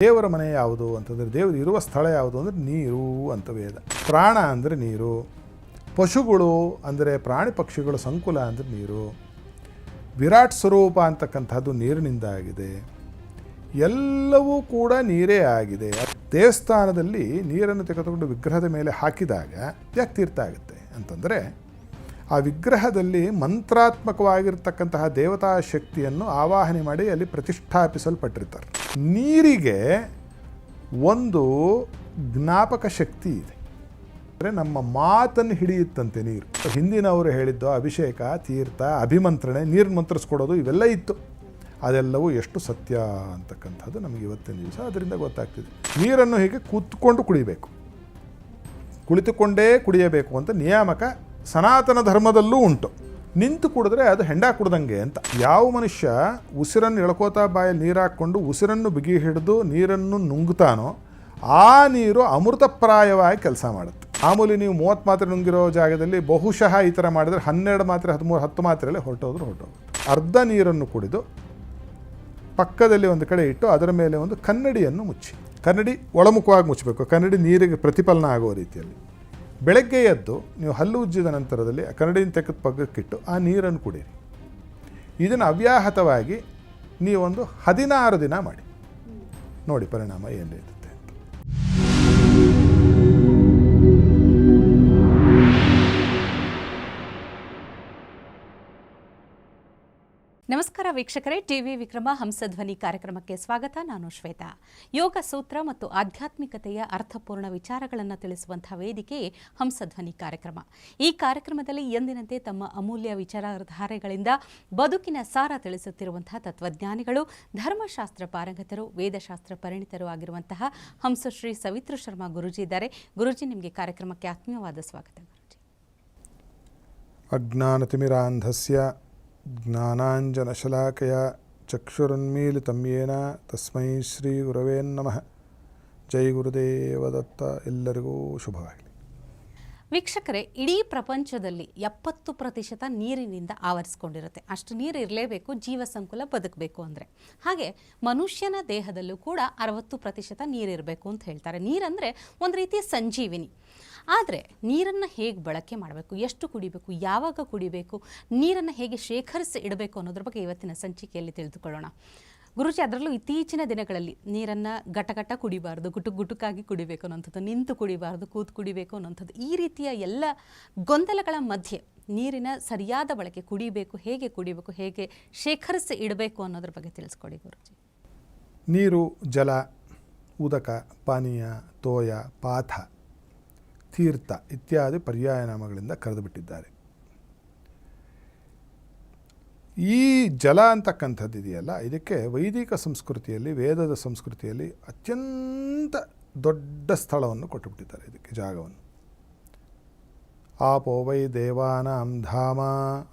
ದೇವರ ಮನೆ ಯಾವುದು ಅಂತಂದರೆ ದೇವರು ಇರುವ ಸ್ಥಳ ಯಾವುದು ಅಂದರೆ ನೀರು ಅಂತ ವೇದ. ಪ್ರಾಣ ಅಂದರೆ ನೀರು, ಪಶುಗಳು ಅಂದರೆ ಪ್ರಾಣಿ ಪಕ್ಷಿಗಳ ಸಂಕುಲ ಅಂದರೆ ನೀರು, ವಿರಾಟ್ ಸ್ವರೂಪ ಅಂತಕ್ಕಂಥದ್ದು ನೀರಿನಿಂದ ಆಗಿದೆ. ಎಲ್ಲವೂ ಕೂಡ ನೀರೇ ಆಗಿದೆ. ದೇವಸ್ಥಾನದಲ್ಲಿ ನೀರನ್ನು ತೆಗೆದುಕೊಂಡು ವಿಗ್ರಹದ ಮೇಲೆ ಹಾಕಿದಾಗ ಯಾಕೆ ತೀರ್ಥ ಆಗುತ್ತೆ ಅಂತಂದರೆ ಆ ವಿಗ್ರಹದಲ್ಲಿ ಮಂತ್ರಾತ್ಮಕವಾಗಿರ್ತಕ್ಕಂತಹ ದೇವತಾ ಶಕ್ತಿಯನ್ನು ಆವಾಹನೆ ಮಾಡಿ ಅಲ್ಲಿ ಪ್ರತಿಷ್ಠಾಪಿಸಲ್ಪಟ್ಟಿರ್ತಾರೆ. ನೀರಿಗೆ ಒಂದು ಜ್ಞಾಪಕ ಶಕ್ತಿ ಇದೆ, ಅಂದರೆ ನಮ್ಮ ಮಾತನ್ನು ಹಿಡಿಯುತ್ತಂತೆ ನೀರು. ಹಿಂದಿನವರು ಹೇಳಿದ್ದು ಅಭಿಷೇಕ, ತೀರ್ಥ, ಅಭಿಮಂತ್ರಣೆ, ನೀರು ಮಂತ್ರಿಸ್ಕೊಡೋದು ಇವೆಲ್ಲ ಇತ್ತು. ಅದೆಲ್ಲವೂ ಎಷ್ಟು ಸತ್ಯ ಅಂತಕ್ಕಂಥದ್ದು ನಮಗೆ ಇವತ್ತಿನ ದಿವಸ ಅದರಿಂದ ಗೊತ್ತಾಗ್ತಿದೆ. ನೀರನ್ನು ಹೀಗೆ ಕೂತ್ಕೊಂಡು ಕುಡಿಬೇಕು, ಕುಳಿತುಕೊಂಡೇ ಕುಡಿಯಬೇಕು ಅಂತ ನಿಯಾಮಕ ಸನಾತನ ಧರ್ಮದಲ್ಲೂ ಉಂಟು. ನಿಂತು ಕುಡಿದ್ರೆ ಅದು ಹೆಂಡ ಕುಡ್ದಂಗೆ ಅಂತ. ಯಾವ ಮನುಷ್ಯ ಉಸಿರನ್ನು ಎಳ್ಕೋತಾ ಬಾಯಲ್ಲಿ ನೀರು ಹಾಕ್ಕೊಂಡು ಉಸಿರನ್ನು ಬಿಗಿ ಹಿಡಿದು ನೀರನ್ನು ನುಂಗ್ತಾನೋ ಆ ನೀರು ಅಮೃತಪ್ರಾಯವಾಗಿ ಕೆಲಸ ಮಾಡುತ್ತೆ. ಮಾಮೂಲಿ ನೀವು 30 ಮಾತ್ರೆ ನುಂಗಿರೋ ಜಾಗದಲ್ಲಿ ಬಹುಶಃ ಈ ಥರ ಮಾಡಿದರೆ 12 ಮಾತ್ರೆ 13 10 ಮಾತ್ರೆಯಲ್ಲೇ ಹೊರಟೋಗುತ್ತೆ. ಅರ್ಧ ನೀರನ್ನು ಕುಡಿದು ಪಕ್ಕದಲ್ಲಿ ಒಂದು ಕಡೆ ಇಟ್ಟು ಅದರ ಮೇಲೆ ಒಂದು ಕನ್ನಡಿಯನ್ನು ಮುಚ್ಚಿ, ಕನ್ನಡಿ ಒಳಮುಖವಾಗಿ ಮುಚ್ಚಬೇಕು, ಕನ್ನಡಿ ನೀರಿಗೆ ಪ್ರತಿಫಲನ ಆಗೋ ರೀತಿಯಲ್ಲಿ. ಬೆಳಗ್ಗೆ ಎದ್ದು ನೀವು ಹಲ್ಲು ಉಜ್ಜಿದ ನಂತರದಲ್ಲಿ ಆ ಕನ್ನಡಿನ ತೆಗೆದು ಪಕ್ಕಕ್ಕಿಟ್ಟು ಆ ನೀರನ್ನು ಕುಡೀರಿ. ಇದನ್ನು ಅವ್ಯಾಹತವಾಗಿ ನೀವೊಂದು 16 ದಿನ ಮಾಡಿ ನೋಡಿ ಪರಿಣಾಮ ಏನಿರುತ್ತೆ ಅಂತ. ನಮಸ್ಕಾರ ವೀಕ್ಷಕರೇ, ಟಿವಿ ವಿಕ್ರಮ ಹಂಸಧ್ವನಿ ಕಾರ್ಯಕ್ರಮಕ್ಕೆ ಸ್ವಾಗತ. ನಾನು ಶ್ವೇತಾ. ಯೋಗ ಸೂತ್ರ ಮತ್ತು ಆಧ್ಯಾತ್ಮಿಕತೆಯ ಅರ್ಥಪೂರ್ಣ ವಿಚಾರಗಳನ್ನು ತಿಳಿಸುವಂತಹ ವೇದಿಕೆ ಹಂಸಧ್ವನಿ ಕಾರ್ಯಕ್ರಮ. ಈ ಕಾರ್ಯಕ್ರಮದಲ್ಲಿ ಎಂದಿನಂತೆ ತಮ್ಮ ಅಮೂಲ್ಯ ವಿಚಾರಧಾರೆಗಳಿಂದ ಬದುಕಿನ ಸಾರ ತಿಳಿಸುತ್ತಿರುವಂತಹ ತತ್ವಜ್ಞಾನಿಗಳು, ಧರ್ಮಶಾಸ್ತ್ರ ಪಾರಂಗತರು, ವೇದಶಾಸ್ತ್ರ ಪರಿಣಿತರು ಆಗಿರುವಂತಹ ಹಂಸಶ್ರೀ ಸವಿತೃ ಶರ್ಮಾ ಗುರುಜಿ ಇದ್ದಾರೆ. ಗುರುಜಿ, ನಿಮಗೆ ಕಾರ್ಯಕ್ರಮಕ್ಕೆ ಆತ್ಮೀಯವಾದ ಸ್ವಾಗತ. ಗುರುಜಿ, ಅಜ್ಞಾನತಿಮಿರಾಂಧಸ್ಯ ಜ್ಞಾನಾಂಜನಶಲಾಕಯ ಚಕ್ಷುರುನ್ಮೀಲಿತಂ ಯೇನ ತಸ್ಮೈ ಶ್ರೀ ಗುರವೇ ನಮಃ. ಜೈ ಗುರುದೇವದತ್ತ. ಎಲ್ಲರಿಗೂ ಶುಭವಾಗಲಿ. ವೀಕ್ಷಕರೇ, ಇಡೀ ಪ್ರಪಂಚದಲ್ಲಿ 70% ನೀರಿನಿಂದ ಆವರಿಸಿಕೊಂಡಿರುತ್ತೆ. ಅಷ್ಟು ನೀರು ಇರಲೇಬೇಕು ಜೀವ ಸಂಕುಲ ಬದುಕಬೇಕು ಅಂದರೆ. ಹಾಗೆ ಮನುಷ್ಯನ ದೇಹದಲ್ಲೂ ಕೂಡ 60% ನೀರಿರಬೇಕು ಅಂತ ಹೇಳ್ತಾರೆ. ನೀರಂದರೆ ಒಂದು ರೀತಿಯ ಸಂಜೀವಿನಿ. ಆದರೆ ನೀರನ್ನು ಹೇಗೆ ಬಳಕೆ ಮಾಡಬೇಕು, ಎಷ್ಟು ಕುಡಿಬೇಕು, ಯಾವಾಗ ಕುಡಿಬೇಕು, ನೀರನ್ನು ಹೇಗೆ ಶೇಖರಿಸಿ ಇಡಬೇಕು ಅನ್ನೋದ್ರ ಬಗ್ಗೆ ಇವತ್ತಿನ ಸಂಚಿಕೆಯಲ್ಲಿ ತಿಳಿದುಕೊಳ್ಳೋಣ. ಗುರುಜಿ, ಅದರಲ್ಲೂ ಇತ್ತೀಚಿನ ದಿನಗಳಲ್ಲಿ ನೀರನ್ನು ಘಟ ಕುಡಿಬಾರ್ದು, ಗುಟುಕಾಗಿ ಕುಡಿಬೇಕು ಅನ್ನೋಂಥದ್ದು, ನಿಂತು ಕುಡಿಬಾರ್ದು, ಕೂತು ಕುಡಿಬೇಕು ಅನ್ನೋಂಥದ್ದು, ಈ ರೀತಿಯ ಎಲ್ಲ ಗೊಂದಲಗಳ ಮಧ್ಯೆ ನೀರಿನ ಸರಿಯಾದ ಬಳಕೆ, ಕುಡಿಬೇಕು, ಹೇಗೆ ಶೇಖರಿಸಿ ಇಡಬೇಕು ಅನ್ನೋದ್ರ ಬಗ್ಗೆ ತಿಳಿಸ್ಕೊಡಿ ಗುರುಜಿ. ನೀರು, ಜಲ, ಉದಕ, ಪಾನೀಯ, ತೋಯ, ಪಾಥ, ತೀರ್ಥ ಇತ್ಯಾದಿ ಪರ್ಯಾಯ ನಾಮಗಳಿಂದ ಕರೆದುಬಿಟ್ಟಿದ್ದಾರೆ. ಈ ಜಲ ಅಂತಕ್ಕಂಥದ್ದು ಇದೆಯಲ್ಲ, ಇದಕ್ಕೆ ವೈದಿಕ ಸಂಸ್ಕೃತಿಯಲ್ಲಿ, ವೇದದ ಸಂಸ್ಕೃತಿಯಲ್ಲಿ ಅತ್ಯಂತ ದೊಡ್ಡ ಸ್ಥಳವನ್ನು ಕೊಟ್ಟುಬಿಟ್ಟಿದ್ದಾರೆ. ಇದಕ್ಕೆ ಜಾಗವನ್ನು. ಆಪೋ ವೈ ದೇವಾನಾಂ ಧಾಮ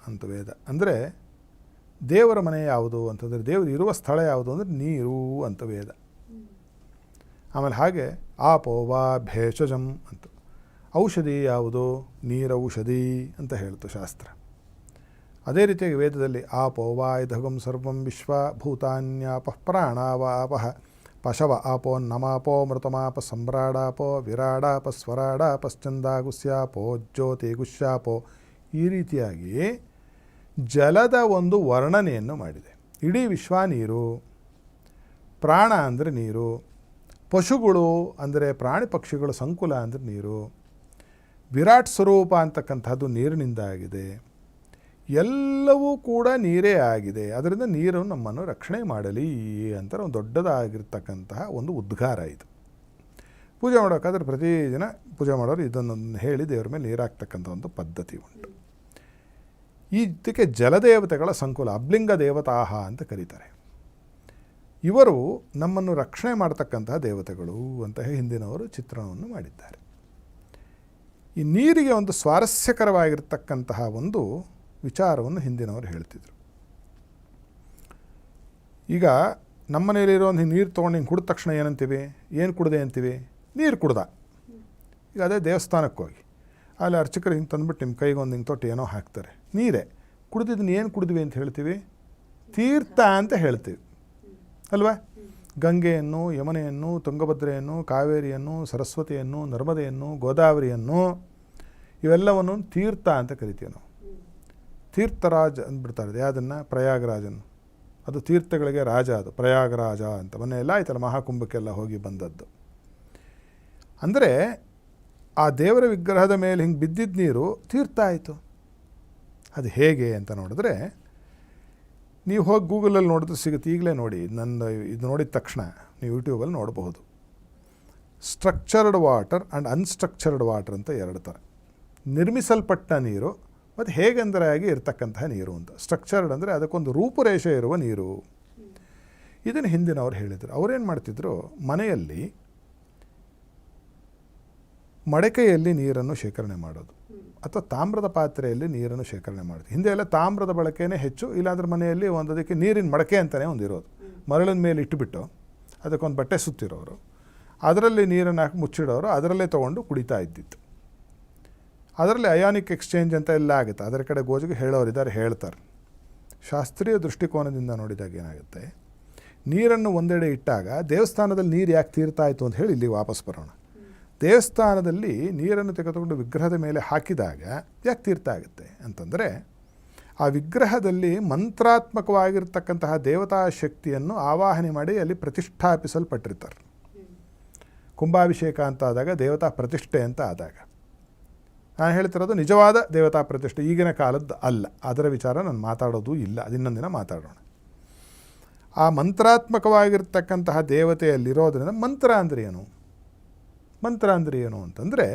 ಅಂತ ವೇದ. ಅಂದರೆ ದೇವರ ಮನೆ ಯಾವುದು ಅಂತಂದರೆ ದೇವರು ಇರುವ ಸ್ಥಳ ಯಾವುದು ಅಂದರೆ ನೀರು ಅಂತ ವೇದ. ಆಮೇಲೆ ಹಾಗೆ ಆಪೋ ವಾ ಭೇಷಜಂ ಅಂತ. ಔಷಧಿ ಯಾವುದು? ನೀರೌಷಧಿ ಅಂತ ಹೇಳ್ತು ಶಾಸ್ತ್ರ. ಅದೇ ರೀತಿಯಾಗಿ ವೇದದಲ್ಲಿ ಆಪೋ ವಾ ಇದಗಂ ಸರ್ವಂ ವಿಶ್ವ ಭೂತಾನ್ಯಾಪಃ ಪ್ರಾಣಾವಾಪಃ ಪಶವ ಆಪೋ ನಮಾಪೋ ಮೃತಮಾಪ ಸಮ್ರಾಡಾಪೋ ವಿರಾಡಾಪ ಸ್ವರಾಡಾಪಶ್ಚಂದಾಗುಸ್ಯಾಪೋ ಜ್ಯೋತಿಗುಶ್ಯಾಪೋ. ಈ ರೀತಿಯಾಗಿ ಜಲದ ಒಂದು ವರ್ಣನೆಯನ್ನು ಮಾಡಿದೆ. ಇಡೀ ವಿಶ್ವ ನೀರು, ಪ್ರಾಣ ಅಂದರೆ ನೀರು, ಪಶುಗಳು ಅಂದರೆ ಪ್ರಾಣಿ ಪಕ್ಷಿಗಳ ಸಂಕುಲ ಅಂದರೆ ನೀರು, ವಿರಾಟ್ ಸ್ವರೂಪ ಅಂತಕ್ಕಂಥದ್ದು ನೀರಿನಿಂದ ಆಗಿದೆ. ಎಲ್ಲವೂ ಕೂಡ ನೀರೇ ಆಗಿದೆ. ಅದರಿಂದ ನೀರು ನಮ್ಮನ್ನು ರಕ್ಷಣೆ ಮಾಡಲಿ ಅಂತ ಒಂದು ದೊಡ್ಡದಾಗಿರ್ತಕ್ಕಂತಹ ಒಂದು ಉದ್ಗಾರ ಇದು. ಪೂಜೆ ಮಾಡೋಕ್ಕಾದ್ರೆ ಪ್ರತಿದಿನ ಪೂಜೆ ಮಾಡೋರು ಇದನ್ನು ಹೇಳಿ ದೇವರ ಮೇಲೆ ನೀರು ಹಾಕ್ತಕ್ಕಂಥ ಒಂದು ಪದ್ಧತಿ ಉಂಟು. ಇದಕ್ಕೆ ಜಲದೇವತೆಗಳ ಸಂಕುಲ, ಅಬ್ಲಿಂಗ ದೇವತಾಹ ಅಂತ ಕರೀತಾರೆ. ಇವರು ನಮ್ಮನ್ನು ರಕ್ಷಣೆ ಮಾಡ್ತಕ್ಕಂತಹ ದೇವತೆಗಳು ಅಂತ ಹಿಂದಿನವರು ಚಿತ್ರಣವನ್ನು ಮಾಡಿದ್ದಾರೆ. ಈ ನೀರಿಗೆ ಒಂದು ಸ್ವಾರಸ್ಯಕರವಾಗಿರ್ತಕ್ಕಂತಹ ಒಂದು ವಿಚಾರವನ್ನು ಹಿಂದಿನವರು ಹೇಳ್ತಿದ್ರು. ಈಗ ನಮ್ಮನೇಲಿರೋ ಒಂದು ನೀರು ತೊಗೊಂಡು ಹಿಂಗೆ ಕುಡಿದ ತಕ್ಷಣ ಏನಂತೀವಿ? ಏನು ಕುಡಿದೆ ಅಂತೀವಿ? ನೀರು ಕುಡ್ದ. ಈಗ ಅದೇ ದೇವಸ್ಥಾನಕ್ಕೆ ಹೋಗಿ ಅಲ್ಲಿ ಅರ್ಚಕರು ಹಿಂಗೆ ತಂದುಬಿಟ್ಟು ನಿಮ್ಮ ಕೈಗೆ ಒಂದು ಹಿಂಗೆ ತೊಟ್ಟು ಏನೋ ಹಾಕ್ತಾರೆ. ನೀರೇ ಕುಡಿದಿದ್ದನ್ನು ಏನು ಕುಡಿದ್ವಿ ಅಂತ ಹೇಳ್ತೀವಿ? ತೀರ್ಥ ಅಂತ ಹೇಳ್ತೀವಿ ಅಲ್ವಾ? ಗಂಗೆಯನ್ನು, ಯಮುನೆಯನ್ನು, ತುಂಗಭದ್ರೆಯನ್ನು, ಕಾವೇರಿಯನ್ನು, ಸರಸ್ವತಿಯನ್ನು, ನರ್ಮದೆಯನ್ನು, ಗೋದಾವರಿಯನ್ನು ಇವೆಲ್ಲವನ್ನು ತೀರ್ಥ ಅಂತ ಕರಿತೀವಿ ನಾವು. ತೀರ್ಥರಾಜ್ ಅಂದ್ಬಿಡ್ತಾರೆ ಯಾವುದನ್ನು, ಪ್ರಯಾಗರಾಜನ್ನು. ಅದು ತೀರ್ಥಗಳಿಗೆ ರಾಜ, ಅದು ಪ್ರಯಾಗರಾಜ ಅಂತ. ಮೊನ್ನೆ ಎಲ್ಲ ಆಯ್ತಲ್ಲ ಮಹಾಕುಂಭಕ್ಕೆಲ್ಲ ಹೋಗಿ ಬಂದದ್ದು. ಅಂದರೆ ಆ ದೇವರ ವಿಗ್ರಹದ ಮೇಲೆ ಹಿಂಗೆ ಬಿದ್ದಿದ್ದ ನೀರು ತೀರ್ಥ ಆಯಿತು. ಅದು ಹೇಗೆ ಅಂತ ನೋಡಿದ್ರೆ, ನೀವು ಹೋಗಿ ಗೂಗಲಲ್ಲಿ ನೋಡಿದ್ರೆ ಸಿಗುತ್ತೆ. ಈಗಲೇ ನೋಡಿ, ನನ್ನ ಇದು ನೋಡಿದ ತಕ್ಷಣ ನೀವು ಯೂಟ್ಯೂಬಲ್ಲಿ ನೋಡಬಹುದು. Structured water and unstructured water ಅಂತ ಎರಡು ಥರ. ನಿರ್ಮಿಸಲ್ಪಟ್ಟ ನೀರು ಮತ್ತು ಹೇಗೆಂದರೆ ಆಗಿ ಇರ್ತಕ್ಕಂತಹ ನೀರು ಅಂತ. ಸ್ಟ್ರಕ್ಚರ್ಡ್ ಅಂದರೆ ಅದಕ್ಕೊಂದು ರೂಪುರೇಷೆ ಇರುವ ನೀರು. ಇದನ್ನು ಹಿಂದಿನವ್ರು ಹೇಳಿದರು. ಅವರೇನು ಮಾಡ್ತಿದ್ರು, ಮನೆಯಲ್ಲಿ ಮಡಕೆಯಲ್ಲಿ ನೀರನ್ನು ಶೇಖರಣೆ ಮಾಡೋದು ಅಥವಾ ತಾಮ್ರದ ಪಾತ್ರೆಯಲ್ಲಿ ನೀರನ್ನು ಶೇಖರಣೆ ಮಾಡೋದು. ಹಿಂದೆ ಎಲ್ಲ ತಾಮ್ರದ ಬಳಕೆನೇ ಹೆಚ್ಚು. ಇಲ್ಲಾಂದ್ರೆ ಮನೆಯಲ್ಲಿ ಅದಕ್ಕೆ ನೀರಿನ ಮಡಕೆ ಅಂತಲೇ ಒಂದು ಇರೋದು. ಮರಳಿನ ಮೇಲೆ ಇಟ್ಟುಬಿಟ್ಟು ಅದಕ್ಕೊಂದು ಬಟ್ಟೆ ಸುತ್ತಿರೋರು, ಅದರಲ್ಲಿ ನೀರನ್ನು ಹಾಕಿ ಮುಚ್ಚಿಡೋರು, ಅದರಲ್ಲೇ ತೊಗೊಂಡು ಕುಡಿತಾ ಇದ್ದಿತ್ತು. ಅದರಲ್ಲಿ ಅಯಾನಿಕ್ ಎಕ್ಸ್ಚೇಂಜ್ ಅಂತ ಎಲ್ಲ ಆಗುತ್ತೆ. ಅದರ ಕಡೆ ಗೋಜಿಗೆ ಹೇಳೋರಿದ್ದಾರೆ, ಹೇಳ್ತಾರೆ. ಶಾಸ್ತ್ರೀಯ ದೃಷ್ಟಿಕೋನದಿಂದ ನೋಡಿದಾಗ ಏನಾಗುತ್ತೆ, ನೀರನ್ನು ಒಂದೆಡೆ ಇಟ್ಟಾಗ ದೇವಸ್ಥಾನದಲ್ಲಿ ನೀರು ಯಾಕೆ ತೀರ್ತಾ ಇತ್ತು ಅಂತ ಹೇಳಿ ಇಲ್ಲಿ ವಾಪಸ್ ಬರೋಣ. ದೇವಸ್ಥಾನದಲ್ಲಿ ನೀರನ್ನು ತೆಗೆದುಕೊಂಡು ವಿಗ್ರಹದ ಮೇಲೆ ಹಾಕಿದಾಗ ಯಾಕೆ ತೀರ್ಥ ಆಗುತ್ತೆ ಅಂತಂದರೆ, ಆ ವಿಗ್ರಹದಲ್ಲಿ ಮಂತ್ರಾತ್ಮಕವಾಗಿರ್ತಕ್ಕಂತಹ ದೇವತಾ ಶಕ್ತಿಯನ್ನು ಆವಾಹನೆ ಮಾಡಿ ಅಲ್ಲಿ ಪ್ರತಿಷ್ಠಾಪಿಸಲ್ಪಟ್ಟಿರ್ತಾರೆ. ಕುಂಭಾಭಿಷೇಕ ಅಂತ ಆದಾಗ ದೇವತಾ ಪ್ರತಿಷ್ಠೆ ಅಂತ ಆದಾಗ, ನಾನು ಹೇಳ್ತಿರೋದು ನಿಜವಾದ ದೇವತಾ ಪ್ರತಿಷ್ಠೆ, ಈಗಿನ ಕಾಲದ್ದು ಅಲ್ಲ. ಅದರ ವಿಚಾರ ನಾನು ಮಾತಾಡೋದು ಇಲ್ಲ, ಇನ್ನೊಂದು ದಿನ ಮಾತಾಡೋಣ. ಆ ಮಂತ್ರಾತ್ಮಕವಾಗಿರ್ತಕ್ಕಂತಹ ದೇವತೆಯಲ್ಲಿರೋದ್ರಿಂದ ಮಂತ್ರ ಅಂದರೆ ಏನು? ಮಂತ್ರ ಅಂದರೆ ಏನು ಅಂತಂದರೆ,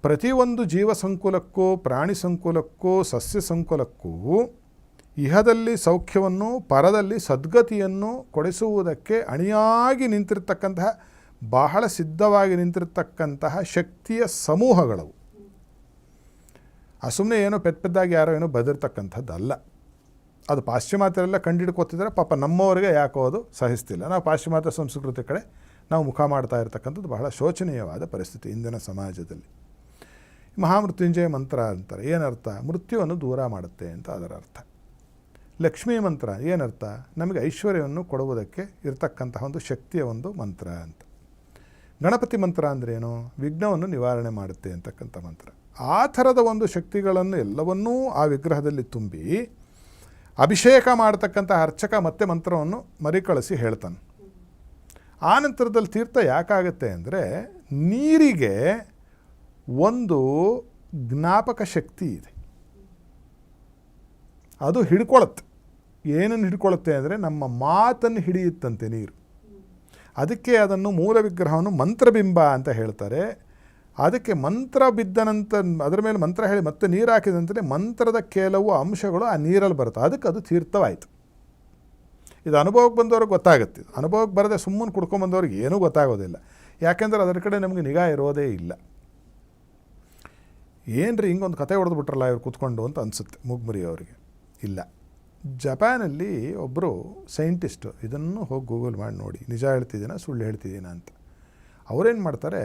ಪ್ರತಿಯೊಂದು ಜೀವ ಸಂಕುಲಕ್ಕೂ, ಪ್ರಾಣಿ ಸಂಕುಲಕ್ಕೂ, ಸಸ್ಯ ಸಂಕುಲಕ್ಕೂ ಇಹದಲ್ಲಿ ಸೌಖ್ಯವನ್ನು, ಪರದಲ್ಲಿ ಸದ್ಗತಿಯನ್ನು ಕೊಡಿಸುವುದಕ್ಕೆ ಅಣಿಯಾಗಿ ನಿಂತಿರ್ತಕ್ಕಂತಹ, ಬಹಳ ಸಿದ್ಧವಾಗಿ ನಿಂತಿರ್ತಕ್ಕಂತಹ ಶಕ್ತಿಯ ಸಮೂಹಗಳವು. ಸುಮ್ಮನೆ ಏನೋ ಪೆದ್ದಾಗಿ ಯಾರೋ ಏನೋ ಬದಿರ್ತಕ್ಕಂಥದ್ದಲ್ಲ. ಅದು ಪಾಶ್ಚಿಮಾತ್ಯರೆಲ್ಲ ಕಂಡಿಡ್ಕೋತಿದ್ದಾರೆ. ಪಾಪ ನಮ್ಮವರಿಗೆ ಯಾಕೋ ಅದು ಸಹಿಸ್ತಿಲ್ಲ. ನಾವು ಪಾಶ್ಚಿಮಾತ್ಯ ಸಂಸ್ಕೃತಿ ಕಡೆ ನಾವು ಮುಖ ಮಾಡ್ತಾ ಇರ್ತಕ್ಕಂಥದ್ದು ಬಹಳ ಶೋಚನೀಯವಾದ ಪರಿಸ್ಥಿತಿ ಇಂದಿನ ಸಮಾಜದಲ್ಲಿ. ಮಹಾಮೃತ್ಯುಂಜಯ ಮಂತ್ರ ಅಂತಾರೆ. ಏನರ್ಥ? ಮೃತ್ಯುವನ್ನು ದೂರ ಮಾಡುತ್ತೆ ಅಂತ ಅದರ ಅರ್ಥ. ಲಕ್ಷ್ಮೀ ಮಂತ್ರ ಏನರ್ಥ? ನಮಗೆ ಐಶ್ವರ್ಯವನ್ನು ಕೊಡುವುದಕ್ಕೆ ಇರತಕ್ಕಂತಹ ಒಂದು ಶಕ್ತಿಯ ಒಂದು ಮಂತ್ರ ಅಂತ. ಗಣಪತಿ ಮಂತ್ರ ಅಂದ್ರೇನು? ವಿಘ್ನವನ್ನು ನಿವಾರಣೆ ಮಾಡುತ್ತೆ ಅಂತಕ್ಕಂಥ ಮಂತ್ರ. ಆ ಥರದ ಒಂದು ಶಕ್ತಿಗಳನ್ನು ಎಲ್ಲವನ್ನೂ ಆ ವಿಗ್ರಹದಲ್ಲಿ ತುಂಬಿ ಅಭಿಷೇಕ ಮಾಡತಕ್ಕಂಥ ಅರ್ಚಕ ಮತ್ತೆ ಮಂತ್ರವನ್ನು ಮರಿಕಳಿಸಿ ಹೇಳ್ತಾನೆ. ಆ ನಂತರದಲ್ಲಿ ತೀರ್ಥ ಯಾಕಾಗುತ್ತೆ ಅಂದರೆ, ನೀರಿಗೆ ಒಂದು ಜ್ಞಾಪಕ ಶಕ್ತಿ ಇದೆ. ಅದು ಹಿಡ್ಕೊಳತ್ತೆ. ಏನನ್ನು ಹಿಡ್ಕೊಳುತ್ತೆ ಅಂದರೆ, ನಮ್ಮ ಮಾತನ್ನು ಹಿಡಿಯುತ್ತಂತೆ ನೀರು. ಅದಕ್ಕೆ ಅದನ್ನು ಮೂಲ ವಿಗ್ರಹವನ್ನು ಮಂತ್ರಬಿಂಬ ಅಂತ ಹೇಳ್ತಾರೆ. ಅದಕ್ಕೆ ಮಂತ್ರ ಬಿದ್ದ ನಂತರ ಅದರ ಮೇಲೆ ಮಂತ್ರ ಹೇಳಿ ಮತ್ತೆ ನೀರು ಹಾಕಿದಂತೆ ಮಂತ್ರದ ಕೆಲವು ಅಂಶಗಳು ಆ ನೀರಲ್ಲಿ ಬರುತ್ತೆ. ಅದಕ್ಕೆ ಅದು ತೀರ್ಥವಾಯಿತು. ಇದು ಅನುಭವಕ್ಕೆ ಬಂದವ್ರಿಗೆ ಗೊತ್ತಾಗುತ್ತೆ. ಇದು ಅನುಭವಕ್ಕೆ ಬರದೆ ಸುಮ್ಮನೆ ಕುಡ್ಕೊಂಬಂದವ್ರಿಗೆ ಏನೂ ಗೊತ್ತಾಗೋದಿಲ್ಲ. ಯಾಕೆಂದರೆ ಅದರ ಕಡೆ ನಮಗೆ ನಿಗಾ ಇರೋದೇ ಇಲ್ಲ. ಏನ್ರಿ ಹಿಂಗೊಂದು ಕತೆ ಹೊಡೆದು ಬಿಟ್ರಲ್ಲ ಇವ್ರು ಕೂತ್ಕೊಂಡು ಅಂತ ಅನಿಸುತ್ತೆ ಮೂಗ್ಮರಿ ಅವರಿಗೆ. ಇಲ್ಲ, ಜಪಾನಲ್ಲಿ ಒಬ್ಬರು ಸೈಂಟಿಸ್ಟು, ಇದನ್ನು ಹೋಗಿ ಗೂಗಲ್ ಮಾಡಿ ನೋಡಿ, ನಿಜ ಹೇಳ್ತಿದ್ದೀನ ಸುಳ್ಳು ಹೇಳ್ತಿದ್ದೀನ ಅಂತ. ಅವರೇನು ಮಾಡ್ತಾರೆ,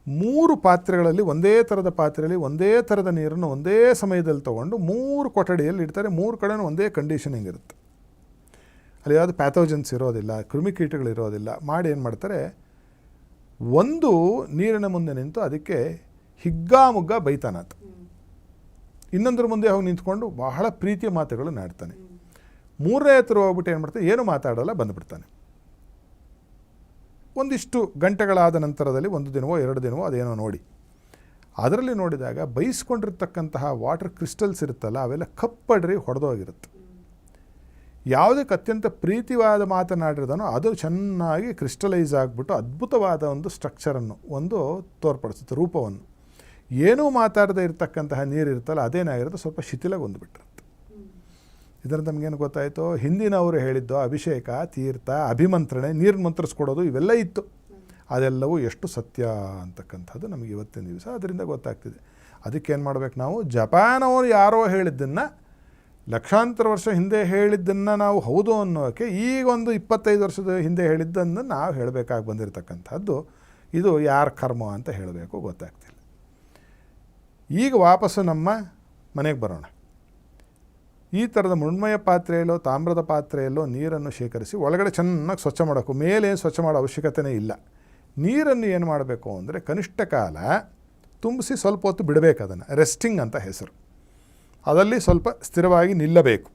3 ಪಾತ್ರೆಗಳಲ್ಲಿ, ಒಂದೇ ಥರದ ಪಾತ್ರೆಯಲ್ಲಿ ಒಂದೇ ಥರದ ನೀರನ್ನು ಒಂದೇ ಸಮಯದಲ್ಲಿ ತೊಗೊಂಡು 3 ಕೊಠಡಿಯಲ್ಲಿ ಇಡ್ತಾರೆ. 3 ಕಡೆನೂ ಒಂದೇ ಕಂಡೀಷನಿಂಗ್ ಇರುತ್ತೆ. ಅಲ್ಲಿ ಯಾವುದು ಪ್ಯಾಥೋಜನ್ಸ್ ಇರೋದಿಲ್ಲ, ಕ್ರಿಮಿಕೀಟಗಳಿರೋದಿಲ್ಲ. ಮಾಡಿ ಏನು ಮಾಡ್ತಾರೆ, ಒಂದು ನೀರಿನ ಮುಂದೆ ನಿಂತು ಅದಕ್ಕೆ ಹಿಗ್ಗಾಮುಗ್ಗ ಬೈತಾನಾತ. ಇನ್ನೊಂದ್ರ ಮುಂದೆ ಹೋಗಿ ನಿಂತ್ಕೊಂಡು ಬಹಳ ಪ್ರೀತಿಯ ಮಾತುಗಳು ನಾಡ್ತಾನೆ. 3ನೇ ಹತ್ರ ಹೋಗ್ಬಿಟ್ಟು ಏನು ಮಾಡ್ತಾನೆ, ಏನು ಮಾತಾಡೋಲ್ಲ, ಬಂದುಬಿಡ್ತಾನೆ. ಒಂದಿಷ್ಟು ಗಂಟೆಗಳಾದ ನಂತರದಲ್ಲಿ 1 ದಿನವೋ 2 ದಿನವೋ ಅದೇನೋ ನೋಡಿ, ಅದರಲ್ಲಿ ನೋಡಿದಾಗ ಬೈಸ್ಕೊಂಡಿರ್ತಕ್ಕಂತಹ ವಾಟರ್ ಕ್ರಿಸ್ಟಲ್ಸ್ ಇರುತ್ತಲ್ಲ, ಅವೆಲ್ಲ ಕಪ್ಪಡ್ರಿ ಹೊಡೆದೋಗಿರುತ್ತೆ. ಯಾವುದಕ್ಕೆ ಅತ್ಯಂತ ಪ್ರೀತಿವಾದ ಮಾತನಾಡಿರೋದನೋ ಅದು ಚೆನ್ನಾಗಿ ಕ್ರಿಸ್ಟಲೈಸ್ ಆಗಿಬಿಟ್ಟು ಅದ್ಭುತವಾದ ಒಂದು ಸ್ಟ್ರಕ್ಚರನ್ನು ಒಂದು ತೋರ್ಪಡಿಸುತ್ತೆ, ರೂಪವನ್ನು. ಏನೂ ಮಾತಾಡದೇ ಇರತಕ್ಕಂತಹ ನೀರು ಇರುತ್ತಲ್ಲ, ಅದೇನಾಗಿರುತ್ತೆ, ಸ್ವಲ್ಪ ಶಿಥಿಲಗೊಂದುಬಿಟ್ಟಿರುತ್ತೆ. ಇದರಿಂದ ನಮಗೇನು ಗೊತ್ತಾಯಿತು, ಹಿಂದಿನವರು ಹೇಳಿದ್ದು ಅಭಿಷೇಕ, ತೀರ್ಥ, ಅಭಿಮಂತ್ರಣೆ, ನೀರು ಮಂತ್ರಿಸ್ಕೊಡೋದು ಇವೆಲ್ಲ ಇತ್ತು. ಅದೆಲ್ಲವೂ ಎಷ್ಟು ಸತ್ಯ ಅಂತಕ್ಕಂಥದ್ದು ನಮಗೆ ಇವತ್ತಿನ ದಿವಸ ಅದರಿಂದ ಗೊತ್ತಾಗ್ತಿದೆ. ಅದಕ್ಕೇನು ಮಾಡಬೇಕು ನಾವು, ಜಪಾನವರು ಯಾರೋ ಹೇಳಿದ್ದನ್ನು, ಲಕ್ಷಾಂತರ ವರ್ಷ ಹಿಂದೆ ಹೇಳಿದ್ದನ್ನು ನಾವು ಹೌದು ಅನ್ನೋಕ್ಕೆ ಈಗ ಒಂದು 25 ವರ್ಷದ ಹಿಂದೆ ಹೇಳಿದ್ದನ್ನು ನಾವು ಹೇಳಬೇಕಾಗಿ ಬಂದಿರತಕ್ಕಂಥದ್ದು. ಇದು ಯಾರ ಕರ್ಮ ಅಂತ ಹೇಳಬೇಕು ಗೊತ್ತಾಗ್ತಿಲ್ಲ. ಈಗ ವಾಪಸ್ಸು ನಮ್ಮ ಮನೆಗೆ ಬರೋಣ. ಈ ಥರದ ಮೃಣ್ಮಯ ಪಾತ್ರೆಯಲ್ಲೋ ತಾಮ್ರದ ಪಾತ್ರೆಯಲ್ಲೋ ನೀರನ್ನು ಶೇಖರಿಸಿ ಒಳಗಡೆ ಚೆನ್ನಾಗಿ ಸ್ವಚ್ಛ ಮಾಡೋಕು. ಮೇಲೆ ಸ್ವಚ್ಛ ಮಾಡೋ ಅವಶ್ಯಕತೆಯೇ ಇಲ್ಲ. ನೀರನ್ನು ಏನು ಮಾಡಬೇಕು ಅಂದರೆ ಕನಿಷ್ಠ ಕಾಲ ತುಂಬಿಸಿ ಸ್ವಲ್ಪ ಹೊತ್ತು ಬಿಡಬೇಕು. ಅದನ್ನು ರೆಸ್ಟಿಂಗ್ ಅಂತ ಹೆಸರು. ಅದರಲ್ಲಿ ಸ್ವಲ್ಪ ಸ್ಥಿರವಾಗಿ ನಿಲ್ಲಬೇಕು.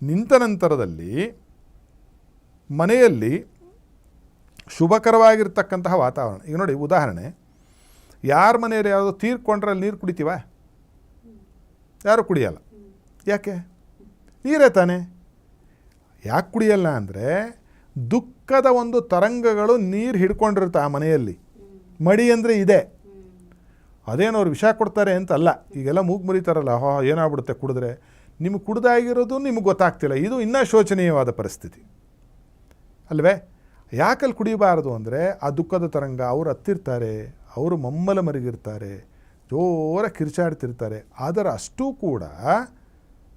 ನಿಂತ ನಂತರದಲ್ಲಿ ಮನೆಯಲ್ಲಿ ಶುಭಕರವಾಗಿರ್ತಕ್ಕಂತಹ ವಾತಾವರಣ. ಈಗ ನೋಡಿ, ಉದಾಹರಣೆ, ಯಾರ ಮನೆಯಲ್ಲಿ ಯಾವುದೋ ತೀರ್ಕೊಂಡ್ರೆ ಅಲ್ಲಿ ನೀರು ಕುಡಿತೀವ? ಯಾರೂ ಕುಡಿಯಲ್ಲ. ಯಾಕೆ? ನೀರೇ ತಾನೆ. ಯಾಕೆ ಕುಡಿಯಲ್ಲ ಅಂದರೆ ದುಃಖದ ಒಂದು ತರಂಗಗಳು ನೀರು ಹಿಡ್ಕೊಂಡಿರುತ್ತೆ ಆ ಮನೆಯಲ್ಲಿ. ಮಡಿ ಅಂದರೆ ಇದೆ. ಅದೇನು ಅವ್ರು ವಿಷ ಕೊಡ್ತಾರೆ ಅಂತಲ್ಲ. ಈಗೆಲ್ಲ ಮೂಗು ಮುರಿತಾರಲ್ಲ, ಏನಾಗ್ಬಿಡುತ್ತೆ ಕುಡಿದ್ರೆ. ನಿಮಗೆ ಕುಡ್ದಾಗಿರೋದು ನಿಮಗೆ ಗೊತ್ತಾಗ್ತಿಲ್ಲ. ಇದು ಇನ್ನೂ ಶೋಚನೀಯವಾದ ಪರಿಸ್ಥಿತಿ ಅಲ್ವೇ? ಯಾಕಲ್ಲಿ ಕುಡಿಬಾರ್ದು ಅಂದರೆ ಆ ದುಃಖದ ತರಂಗ. ಅವ್ರು ಹತ್ತಿರ್ತಾರೆ, ಅವರು ಮಮ್ಮಲ ಮರಿಗಿರ್ತಾರೆ, ಜೋರ ಕಿರ್ಚಾಡ್ತಿರ್ತಾರೆ. ಅದರ ಅಷ್ಟೂ ಕೂಡ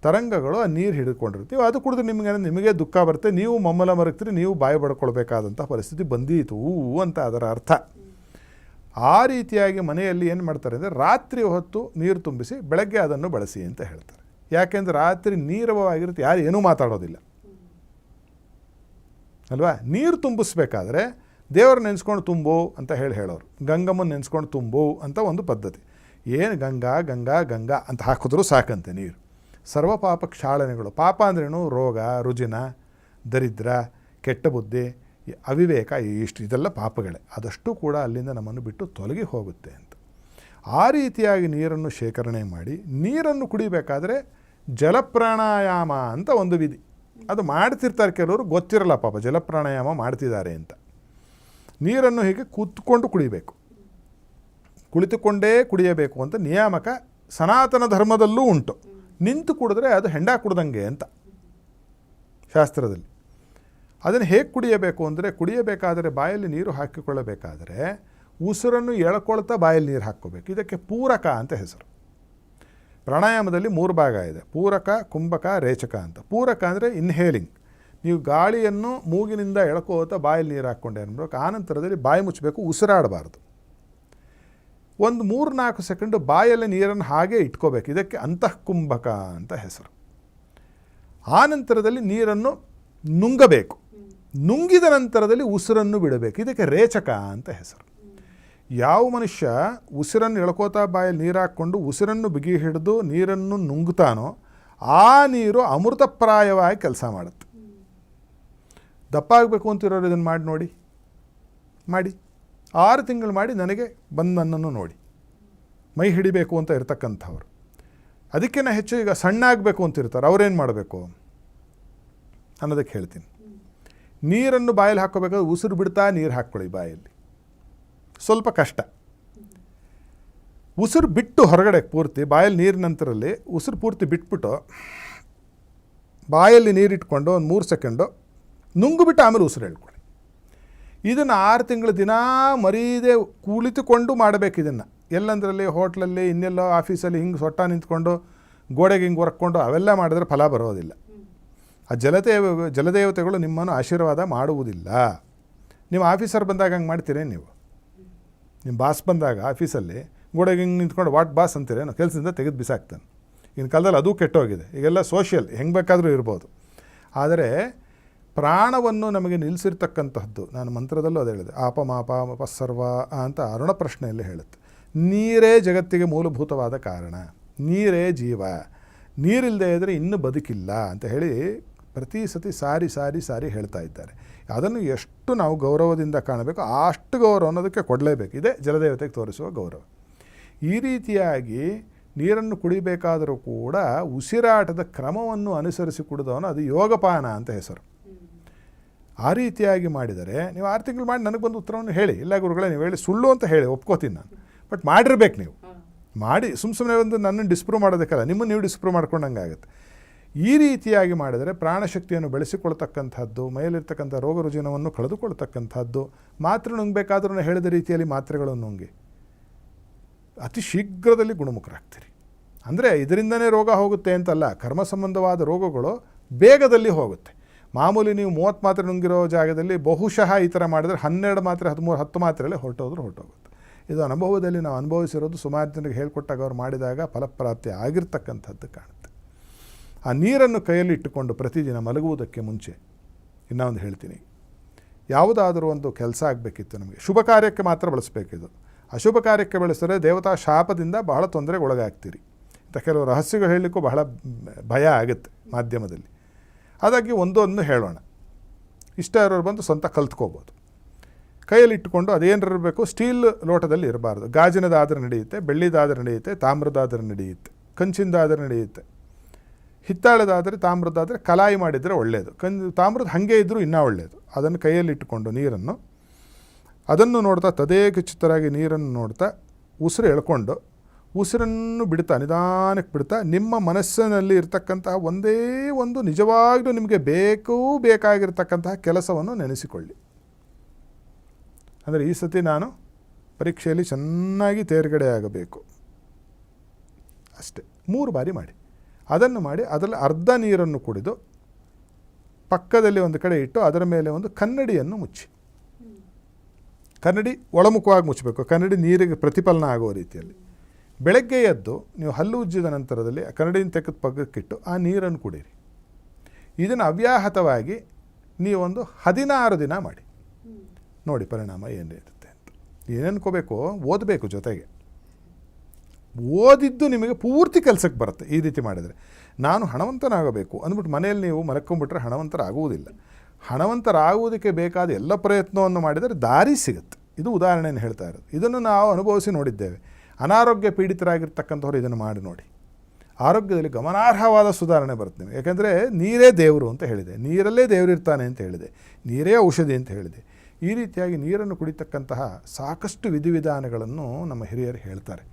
ತರಂಗಗಳು ಆ ನೀರು ಹಿಡ್ಕೊಂಡಿರ್ತೀವಿ. ಅದು ಕುಡಿದ್ರೆ ನಿಮಗೆ ದುಃಖ ಬರುತ್ತೆ, ನೀವು ಮಮ್ಮಲ ಮರಗ್ತೀರಿ, ನೀವು ಬಾಯಿ ಬಡ್ಕೊಳ್ಬೇಕಾದಂಥ ಪರಿಸ್ಥಿತಿ ಬಂದೀತು ಅಂತ ಅದರ ಅರ್ಥ. ಆ ರೀತಿಯಾಗಿ ಮನೆಯಲ್ಲಿ ಏನು ಮಾಡ್ತಾರೆ ಅಂದರೆ ರಾತ್ರಿ ಹೊತ್ತು ನೀರು ತುಂಬಿಸಿ ಬೆಳಗ್ಗೆ ಅದನ್ನು ಬಳಸಿ ಅಂತ ಹೇಳ್ತಾರೆ. ಯಾಕೆಂದರೆ ರಾತ್ರಿ ನೀರವವಾಗಿರುತ್ತೆ, ಯಾರು ಏನೂ ಮಾತಾಡೋದಿಲ್ಲ ಅಲ್ವಾ? ನೀರು ತುಂಬಿಸ್ಬೇಕಾದ್ರೆ ದೇವ್ರು ನೆನೆಸ್ಕೊಂಡು ತುಂಬು ಅಂತ ಹೇಳೋರು. ಗಂಗಮ್ಮನ ನೆನೆಸ್ಕೊಂಡು ತುಂಬು ಅಂತ ಒಂದು ಪದ್ಧತಿ. ಏನು ಗಂಗಾ ಗಂಗಾ ಗಂಗಾ ಅಂತ ಹಾಕಿದ್ರೂ ಸಾಕಂತೆ ನೀರು. ಸರ್ವ ಪಾಪ ಕ್ಷಾಳನೆಗಳು. ಪಾಪ ಅಂದ್ರೇನು? ರೋಗ, ರುಜಿನ, ದರಿದ್ರ, ಕೆಟ್ಟ ಬುದ್ಧಿ, ಅವಿವೇಕ, ಇದೆಲ್ಲ ಪಾಪಗಳೇ. ಅದಷ್ಟು ಕೂಡ ಅಲ್ಲಿಂದ ನಮ್ಮನ್ನು ಬಿಟ್ಟು ತೊಲಗಿ ಹೋಗುತ್ತೆ ಅಂತ. ಆ ರೀತಿಯಾಗಿ ನೀರನ್ನು ಶೇಖರಣೆ ಮಾಡಿ ನೀರನ್ನು ಕುಡಿಬೇಕಾದ್ರೆ ಜಲಪ್ರಾಣಾಯಾಮ ಅಂತ ಒಂದು ವಿಧಿ. ಅದು ಮಾಡ್ತಿರ್ತಾರೆ ಕೆಲವರು, ಗೊತ್ತಿರಲ್ಲ ಪಾಪ ಜಲಪ್ರಾಣಾಯಾಮ ಮಾಡ್ತಿದ್ದಾರೆ ಅಂತ. ನೀರನ್ನು ಹೀಗೆ ಕೂತ್ಕೊಂಡು ಕುಡಿಬೇಕು, ಕುಳಿತುಕೊಂಡೇ ಕುಡಿಯಬೇಕು ಅಂತ ನಿಯಾಮಕ ಸನಾತನ ಧರ್ಮದಲ್ಲೂ ಉಂಟು. ನಿಂತು ಕುಡಿದ್ರೆ ಅದು ಹೆಂಡ ಕುಡ್ದಂಗೆ ಅಂತ ಶಾಸ್ತ್ರದಲ್ಲಿ. ಅದನ್ನು ಹೇಗೆ ಕುಡಿಯಬೇಕು ಅಂದರೆ, ಕುಡಿಯಬೇಕಾದರೆ ಬಾಯಲ್ಲಿ ನೀರು ಹಾಕಿಕೊಳ್ಳಬೇಕಾದರೆ ಉಸಿರನ್ನು ಎಳ್ಕೊಳ್ತಾ ಬಾಯಲ್ಲಿ ನೀರು ಹಾಕ್ಕೋಬೇಕು. ಇದಕ್ಕೆ ಪೂರಕ ಅಂತ ಹೆಸರು. ಪ್ರಾಣಾಯಾಮದಲ್ಲಿ 3 ಭಾಗ ಇದೆ: ಪೂರಕ, ಕುಂಭಕ, ರೇಚಕ ಅಂತ. ಪೂರಕ ಅಂದರೆ ಇನ್ಹೇಲಿಂಗ್. ನೀವು ಗಾಳಿಯನ್ನು ಮೂಗಿನಿಂದ ಎಳ್ಕೋತಾ ಬಾಯಲ್ಲಿ ನೀರು ಹಾಕ್ಕೊಂಡೆ ಅನ್ಬೇಕು. ಆನಂತರದಲ್ಲಿ ಬಾಯಿ ಮುಚ್ಚಬೇಕು, ಉಸಿರಾಡಬಾರ್ದು. ಒಂದು 3-4 ಸೆಕೆಂಡು ಬಾಯಲ್ಲಿ ನೀರನ್ನು ಹಾಗೆ ಇಟ್ಕೋಬೇಕು. ಇದಕ್ಕೆ ಅಂತಃಕುಂಭಕ ಅಂತ ಹೆಸರು. ಆನಂತರದಲ್ಲಿ ನೀರನ್ನು ನುಂಗಬೇಕು. ನುಂಗಿದ ನಂತರದಲ್ಲಿ ಉಸಿರನ್ನು ಬಿಡಬೇಕು. ಇದಕ್ಕೆ ರೇಚಕ ಅಂತ ಹೆಸರು. ಯಾವ ಮನುಷ್ಯ ಉಸಿರನ್ನು ಎಳ್ಕೋತಾ ಬಾಯಲ್ಲಿ ನೀರು ಹಾಕ್ಕೊಂಡು ಉಸಿರನ್ನು ಬಿಗಿ ಹಿಡಿದು ನೀರನ್ನು ನುಂಗ್ತಾನೋ ಆ ನೀರು ಅಮೃತಪ್ರಾಯವಾಗಿ ಕೆಲಸ ಮಾಡುತ್ತೆ. ದಪ್ಪ ಆಗಬೇಕು ಅಂತಿರೋರು ಇದನ್ನು ಮಾಡಿ ನೋಡಿ. 6 ತಿಂಗಳು ಮಾಡಿ ನನಗೆ ಬಂದನ್ನನ್ನು ನೋಡಿ. ಮೈ ಹಿಡಿಬೇಕು ಅಂತ ಇರ್ತಕ್ಕಂಥವ್ರು. ಅದಕ್ಕಿಂತ ಹೆಚ್ಚು ಈಗ ಸಣ್ಣ ಆಗಬೇಕು ಅಂತಿರ್ತಾರೆ, ಅವ್ರೇನು ಮಾಡಬೇಕು ಅನ್ನೋದಕ್ಕೆ ಹೇಳ್ತೀನಿ. ನೀರನ್ನು ಬಾಯಲ್ಲಿ ಹಾಕ್ಕೋಬೇಕಾದ್ರೆ ಉಸಿರು ಬಿಡ್ತಾ ನೀರು ಹಾಕ್ಕೊಳ್ಳಿ ಬಾಯಲ್ಲಿ. ಸ್ವಲ್ಪ ಕಷ್ಟ. ಉಸಿರು ಬಿಟ್ಟು ಹೊರಗಡೆ ಪೂರ್ತಿ ಬಾಯಲ್ಲಿ ನೀರಿನ ನಂತರಲ್ಲಿ ಉಸಿರು ಪೂರ್ತಿ ಬಿಟ್ಬಿಟ್ಟು ಬಾಯಲ್ಲಿ ನೀರಿಟ್ಕೊಂಡು ಒಂದು 3 ಸೆಕೆಂಡು ನುಂಗುಬಿಟ್ಟು ಆಮೇಲೆ ಉಸಿರು ಹೇಳ್ಕೊಳ್ಳಿ. ಇದನ್ನು 6 ತಿಂಗಳು ದಿನ ಮರೀದೆ ಕುಳಿತುಕೊಂಡು ಮಾಡಬೇಕು. ಇದನ್ನು ಎಲ್ಲಂದ್ರಲ್ಲಿ, ಹೋಟ್ಲಲ್ಲಿ, ಇನ್ನೆಲ್ಲೋ ಆಫೀಸಲ್ಲಿ ಹಿಂಗೆ ಸೊಟ್ಟ ನಿಂತ್ಕೊಂಡು ಗೋಡೆಗೆ ಹಿಂಗೆ ಹೊರಕೊಂಡು ಅವೆಲ್ಲ ಮಾಡಿದ್ರೆ ಫಲ ಬರೋದಿಲ್ಲ. ಆ ಜಲದೇವತೆಗಳು ನಿಮ್ಮನ್ನು ಆಶೀರ್ವಾದ ಮಾಡುವುದಿಲ್ಲ. ನೀವು ಆಫೀಸರ್ ಬಂದಾಗ ಹಂಗೆ ಮಾಡ್ತೀರೇನು? ನೀವು ನಿಮ್ಮ ಬಾಸ್ ಬಂದಾಗ ಆಫೀಸಲ್ಲಿ ಗೋಡೆಗೆ ಹಿಂಗೆ ನಿಂತ್ಕೊಂಡು ವಾಟ್ ಬಾಸ್ ಅಂತೀರೇನು? ಕೆಲಸದಿಂದ ತೆಗೆದು ಬಿಸಾಕ್ತಾನೆ. ಇನ್ನು ಕಾಲದಲ್ಲಿ ಅದು ಕೆಟ್ಟೋಗಿದೆ. ಈಗೆಲ್ಲ ಸೋಷಿಯಲ್, ಹೆಂಗೆ ಬೇಕಾದರೂ ಇರ್ಬೋದು. ಆದರೆ ಪ್ರಾಣವನ್ನು ನಮಗೆ ನಿಲ್ಲಿಸಿರ್ತಕ್ಕಂಥದ್ದು, ನಾನು ಮಂತ್ರದಲ್ಲೂ ಅದು ಹೇಳಿದೆ, ಆಪಮಾಪ ಸರ್ವ ಅಂತ ಅರುಣ ಪ್ರಶ್ನೆಯಲ್ಲಿ ಹೇಳುತ್ತೆ. ನೀರೇ ಜಗತ್ತಿಗೆ ಮೂಲಭೂತವಾದ ಕಾರಣ, ನೀರೇ ಜೀವ, ನೀರಿಲ್ಲದೆ ಇದ್ದರೆ ಇನ್ನೂ ಬದುಕಿಲ್ಲ ಅಂತ ಹೇಳಿ ಪ್ರತಿ ಸತಿ ಸಾರಿ ಹೇಳ್ತಾ ಇದ್ದಾರೆ. ಅದನ್ನು ಎಷ್ಟು ನಾವು ಗೌರವದಿಂದ ಕಾಣಬೇಕು, ಅಷ್ಟು ಗೌರವ ಅನ್ನೋದಕ್ಕೆ ಕೊಡಲೇಬೇಕು. ಇದೇ ಜಲದೇವತೆಗೆ ತೋರಿಸುವ ಗೌರವ. ಈ ರೀತಿಯಾಗಿ ನೀರನ್ನು ಕುಡಿಬೇಕಾದರೂ ಕೂಡ ಉಸಿರಾಟದ ಕ್ರಮವನ್ನು ಅನುಸರಿಸಿ ಕುಡಿದವನು ಅದು ಯೋಗಪಾನ ಅಂತ ಹೆಸರು. ಆ ರೀತಿಯಾಗಿ ಮಾಡಿದರೆ ನೀವು 6 ತಿಂಗಳು ಮಾಡಿ ನನಗೆ ಬಂದು ಉತ್ತರವನ್ನು ಹೇಳಿ. ಇಲ್ಲ ಗುರುಗಳೇ ನೀವು ಹೇಳಿ ಸುಳ್ಳು ಅಂತ ಹೇಳಿ ಒಪ್ಕೋತೀನಿ ನಾನು. ಬಟ್ ಮಾಡಿರ್ಬೇಕು. ನೀವು ಮಾಡಿ ಸುಮ್ಮನೆ ಒಂದು ನನ್ನನ್ನು ಡಿಸ್ಪ್ರೂವ್ ಮಾಡೋದಕ್ಕಲ್ಲ, ನಿಮ್ಮನ್ನು ನೀವು ಡಿಸ್ಪ್ರೂವ್ ಮಾಡ್ಕೊಂಡಂಗೆ ಆಗುತ್ತೆ. ಈ ರೀತಿಯಾಗಿ ಮಾಡಿದರೆ ಪ್ರಾಣಶಕ್ತಿಯನ್ನು ಬೆಳೆಸಿಕೊಳ್ತಕ್ಕಂಥದ್ದು, ಮೈಯಲ್ಲಿರ್ತಕ್ಕಂಥ ರೋಗ ರುಜಿನವನ್ನು ಕಳೆದುಕೊಳ್ತಕ್ಕಂಥದ್ದು. ಮಾತ್ರೆ ನುಂಗಬೇಕಾದ್ರೂ ಹೇಳಿದ ರೀತಿಯಲ್ಲಿ ಮಾತ್ರೆಗಳನ್ನು ನುಂಗಿ ಅತಿ ಶೀಘ್ರದಲ್ಲಿ ಗುಣಮುಖರಾಗ್ತೀರಿ. ಅಂದರೆ ಇದರಿಂದನೇ ರೋಗ ಹೋಗುತ್ತೆ ಅಂತಲ್ಲ, ಕರ್ಮ ಸಂಬಂಧವಾದ ರೋಗಗಳು ಬೇಗದಲ್ಲಿ ಹೋಗುತ್ತೆ. ಮಾಮೂಲಿ ನೀವು 30 ಮಾತ್ರೆ ನುಂಗಿರೋ ಜಾಗದಲ್ಲಿ ಬಹುಶಃ ಈ ಥರ ಮಾಡಿದರೆ 12 ಮಾತ್ರೆ, 13, 10 ಮಾತ್ರೆಯಲ್ಲೇ ಹೊರಟೋಗುತ್ತೆ. ಇದು ಅನುಭವದಲ್ಲಿ ನಾವು ಅನುಭವಿಸಿರೋದು. ಸುಮಾರು ಜನರಿಗೆ ಹೇಳ್ಕೊಟ್ಟಾಗ ಅವ್ರು ಮಾಡಿದಾಗ ಫಲಪ್ರಾಪ್ತಿ ಆಗಿರ್ತಕ್ಕಂಥದ್ದು ಕಾಣುತ್ತೆ. ಆ ನೀರನ್ನು ಕೈಯಲ್ಲಿ ಇಟ್ಟುಕೊಂಡು ಪ್ರತಿದಿನ ಮಲಗುವುದಕ್ಕೆ ಮುಂಚೆ ಇನ್ನೊಂದು ಹೇಳ್ತೀನಿ, ಯಾವುದಾದರೂ ಒಂದು ಕೆಲಸ ಆಗಬೇಕಿತ್ತು ನಮಗೆ, ಶುಭ ಕಾರ್ಯಕ್ಕೆ ಮಾತ್ರ ಬಳಸಬೇಕಿದು. ಅಶುಭ ಕಾರ್ಯಕ್ಕೆ ಬಳಸಿದ್ರೆ ದೇವತಾ ಶಾಪದಿಂದ ಬಹಳ ತೊಂದರೆಗೆ ಒಳಗಾಗ್ತೀರಿ ಅಂತ ಕೆಲವು ರಹಸ್ಯಗಳು ಹೇಳಲಿಕ್ಕೂ ಬಹಳ ಭಯ ಆಗುತ್ತೆ ಮಾಧ್ಯಮದಲ್ಲಿ. ಹಾಗಾಗಿ ಒಂದೊಂದು ಹೇಳೋಣ, ಇಷ್ಟ ಇರೋರು ಬಂದು ಸ್ವಂತ ಕಲ್ತ್ಕೋಬೋದು. ಕೈಯಲ್ಲಿ ಇಟ್ಟುಕೊಂಡು ಅದೇನಿರಬೇಕು, ಸ್ಟೀಲ್ ಲೋಟದಲ್ಲಿ ಇರಬಾರ್ದು. ಗಾಜಿನದಾದರೆ ನಡೆಯುತ್ತೆ, ಬೆಳ್ಳಿದಾದರೆ ನಡೆಯುತ್ತೆ, ತಾಮ್ರದಾದರೆ ನಡೆಯುತ್ತೆ, ಕಂಚಿಂದಾದರೆ ನಡೆಯುತ್ತೆ. ಹಿತ್ತಾಳೆದಾದರೆ ತಾಮ್ರದಾದರೆ ಕಲಾಯಿ ಮಾಡಿದರೆ ಒಳ್ಳೆಯದು. ತಾಮ್ರದ ಹಾಗೆ ಇದ್ದರೂ ಇನ್ನೂ ಒಳ್ಳೆಯದು. ಅದನ್ನು ಕೈಯಲ್ಲಿ ಇಟ್ಟುಕೊಂಡು ನೀರನ್ನು ಅದನ್ನು ನೋಡ್ತಾ ತದೇಕಚಿತ್ತರಾಗಿ ನೀರನ್ನು ನೋಡ್ತಾ ಉಸಿರು ಎಳ್ಕೊಂಡು ಉಸಿರನ್ನು ಬಿಡ್ತಾ ನಿಧಾನಕ್ಕೆ ಬಿಡ್ತಾ ನಿಮ್ಮ ಮನಸ್ಸಿನಲ್ಲಿ ಇರತಕ್ಕಂತಹ ಒಂದೇ ಒಂದು ನಿಜವಾಗ್ಲೂ ನಿಮಗೆ ಬೇಕಾಗಿರ್ತಕ್ಕಂತಹ ಕೆಲಸವನ್ನು ನೆನೆಸಿಕೊಳ್ಳಿ. ಅಂದರೆ ಈ ಸತಿ ನಾನು ಪರೀಕ್ಷೆಯಲ್ಲಿ ಚೆನ್ನಾಗಿ ತೇರ್ಗಡೆ ಆಗಬೇಕು ಅಷ್ಟೇ. 3 ಬಾರಿ ಮಾಡಿ. ಅದನ್ನು ಮಾಡಿ ಅದರಲ್ಲಿ ಅರ್ಧ ನೀರನ್ನು ಕುಡಿದು ಪಕ್ಕದಲ್ಲಿ ಒಂದು ಕಡೆ ಇಟ್ಟು ಅದರ ಮೇಲೆ ಒಂದು ಕನ್ನಡಿಯನ್ನು ಮುಚ್ಚಿ. ಕನ್ನಡಿ ಒಳಮುಖವಾಗಿ ಮುಚ್ಚಬೇಕು. ಕನ್ನಡಿ ನೀರಿಗೆ ಪ್ರತಿಫಲನ ಆಗುವ ರೀತಿಯಲ್ಲಿ. ಬೆಳಗ್ಗೆ ಎದ್ದು ನೀವು ಹಲ್ಲು ಉಜ್ಜಿದ ನಂತರದಲ್ಲಿ ಕನ್ನಡಿನ ತೆಗೆದು ಪಕ್ಕಕ್ಕಿಟ್ಟು ಆ ನೀರನ್ನು ಕುಡೀರಿ. ಇದನ್ನು ಅವ್ಯಾಹತವಾಗಿ ನೀವೊಂದು 16 ದಿನ ಮಾಡಿ ನೋಡಿ ಪರಿಣಾಮ ಏನಿರುತ್ತೆ ಅಂತ. ಏನೇನ್ಕೋಬೇಕು, ಓದಬೇಕು, ಜೊತೆಗೆ ಓದಿದ್ದು ನಿಮಗೆ ಪೂರ್ತಿ ಕೆಲಸಕ್ಕೆ ಬರುತ್ತೆ. ಈ ರೀತಿ ಮಾಡಿದರೆ ನಾನು ಹಣವಂತನಾಗಬೇಕು ಅಂದ್ಬಿಟ್ಟು ಮನೆಯಲ್ಲಿ ನೀವು ಮಲ್ಕೊಂಡ್ಬಿಟ್ರೆ ಹಣವಂತರಾಗುವುದಿಲ್ಲ. ಹಣವಂತರಾಗುವುದಕ್ಕೆ ಬೇಕಾದ ಎಲ್ಲ ಪ್ರಯತ್ನವನ್ನು ಮಾಡಿದರೆ ದಾರಿ ಸಿಗುತ್ತೆ. ಇದು ಉದಾಹರಣೆಯನ್ನು ಹೇಳ್ತಾ ಇರೋದು. ಇದನ್ನು ನಾವು ಅನುಭವಿಸಿ ನೋಡಿದ್ದೇವೆ. ಅನಾರೋಗ್ಯ ಪೀಡಿತರಾಗಿರ್ತಕ್ಕಂಥವ್ರು ಇದನ್ನು ಮಾಡಿ ನೋಡಿ, ಆರೋಗ್ಯದಲ್ಲಿ ಗಮನಾರ್ಹವಾದ ಸುಧಾರಣೆ ಬರುತ್ತೆ ನಿಮಗೆ. ಯಾಕೆಂದರೆ ನೀರೇ ದೇವರು ಅಂತ ಹೇಳಿದೆ, ನೀರಲ್ಲೇ ದೇವರಿರ್ತಾನೆ ಅಂತ ಹೇಳಿದೆ, ನೀರೇ ಔಷಧಿ ಅಂತ ಹೇಳಿದೆ. ಈ ರೀತಿಯಾಗಿ ನೀರನ್ನು ಕುಡಿತಕ್ಕಂತಹ ಸಾಕಷ್ಟು ವಿಧಿವಿಧಾನಗಳನ್ನು ನಮ್ಮ ಹಿರಿಯರು ಹೇಳ್ತಾರೆ.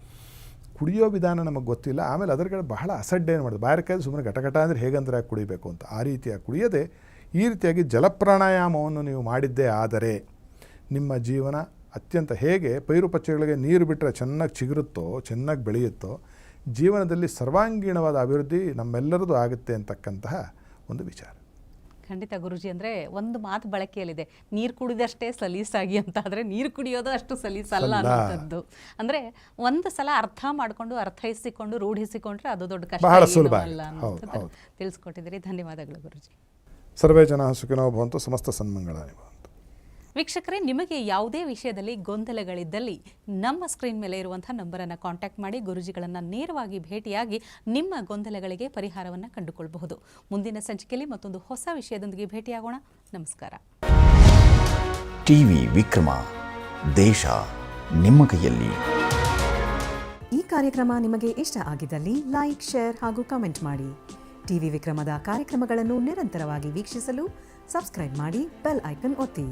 ಕುಡಿಯೋ ವಿಧಾನ ನಮಗೆ ಗೊತ್ತಿಲ್ಲ, ಆಮೇಲೆ ಅದರ ಬಹಳ ಅಸಡ್ಡೇನು ಮಾಡೋದು, ಬಾರಿಕಾಯ್ದು ಸುಮ್ಮನೆ ಘಟಘಟ ಅಂದರೆ ಹೇಗಂದ್ರೆ ಕುಡಿಬೇಕು ಅಂತ. ಆ ರೀತಿಯಾಗಿ ಕುಡಿಯದೆ ಈ ರೀತಿಯಾಗಿ ಜಲಪ್ರಾಣಾಯಾಮವನ್ನು ನೀವು ಮಾಡಿದ್ದೇ ಆದರೆ ನಿಮ್ಮ ಜೀವನ ಅತ್ಯಂತ, ಹೇಗೆ ಪೈರು ಪಚ್ಚೆಗಳಿಗೆ ನೀರು ಬಿಟ್ಟರೆ ಚೆನ್ನಾಗಿ ಚಿಗುರುತ್ತೋ, ಚೆನ್ನಾಗಿ ಬೆಳೆಯುತ್ತೋ, ಜೀವನದಲ್ಲಿ ಸರ್ವಾಂಗೀಣವಾದ ಅಭಿವೃದ್ಧಿ ನಮ್ಮೆಲ್ಲರದು ಆಗುತ್ತೆ ಅಂತಕ್ಕಂತಹ ಒಂದು ವಿಚಾರ. ಖಂಡಿತ ಗುರುಜಿ. ಅಂದರೆ ಒಂದು ಮಾತು ಬಳಕೆಯಲ್ಲಿದೆ, ನೀರು ಕುಡಿದಷ್ಟೇ ಸಲೀಸಾಗಿ ಅಂತ. ಆದರೆ ನೀರು ಕುಡಿಯೋದು ಅಷ್ಟು ಸಲೀಸಲ್ಲ ಅನ್ನೋಂಥದ್ದು. ಅಂದರೆ ಒಂದು ಸಲ ಅರ್ಥ ಮಾಡಿಕೊಂಡು ಅರ್ಥೈಸಿಕೊಂಡು ರೂಢಿಸಿಕೊಂಡ್ರೆ ಅದು ದೊಡ್ಡ ಕಷ್ಟ ಬಹಳ ಸುಲಭ ಅಲ್ಲ ಅಂತ ತಿಳಿಸ್ಕೊಟ್ಟಿದ್ದೀರಿ. ಧನ್ಯವಾದಗಳು ಗುರುಜಿ. ಸರ್ವೇ ಜನ ಸುಖಿನೋ ಭವಂತು, ಸಮಸ್ತ ಸನ್ಮಂಗಳಾನಿ ಭವಂತು. ವೀಕ್ಷಕರೇ, ನಿಮಗೆ ಯಾವುದೇ ವಿಷಯದಲ್ಲಿ ಗೊಂದಲಗಳಿದ್ದಲ್ಲಿ ನಮ್ಮ ಸ್ಕ್ರೀನ್ ಮೇಲೆ ಇರುವಂಥ ನಂಬರನ್ನು ಕಾಂಟ್ಯಾಕ್ಟ್ ಮಾಡಿ ಗುರುಜಿಗಳನ್ನು ನೇರವಾಗಿ ಭೇಟಿಯಾಗಿ ನಿಮ್ಮ ಗೊಂದಲಗಳಿಗೆ ಪರಿಹಾರವನ್ನು ಕಂಡುಕೊಳ್ಳಬಹುದು. ಮುಂದಿನ ಸಂಚಿಕೆಯಲ್ಲಿ ಮತ್ತೊಂದು ಹೊಸ ವಿಷಯದೊಂದಿಗೆ ಭೇಟಿಯಾಗೋಣ. ನಮಸ್ಕಾರ. ಟಿವಿ ವಿಕ್ರಮ, ದೇಶ ನಿಮ್ಮ ಕೈಯಲ್ಲಿ. ಈ ಕಾರ್ಯಕ್ರಮ ನಿಮಗೆ ಇಷ್ಟ ಆಗಿದ್ದಲ್ಲಿ ಲೈಕ್, ಶೇರ್ ಹಾಗೂ ಕಮೆಂಟ್ ಮಾಡಿ. ಟಿವಿ ವಿಕ್ರಮದ ಕಾರ್ಯಕ್ರಮಗಳನ್ನು ನಿರಂತರವಾಗಿ ವೀಕ್ಷಿಸಲು ಸಬ್ಸ್ಕ್ರೈಬ್ ಮಾಡಿ, ಬೆಲ್ ಐಕನ್ ಒತ್ತಿ.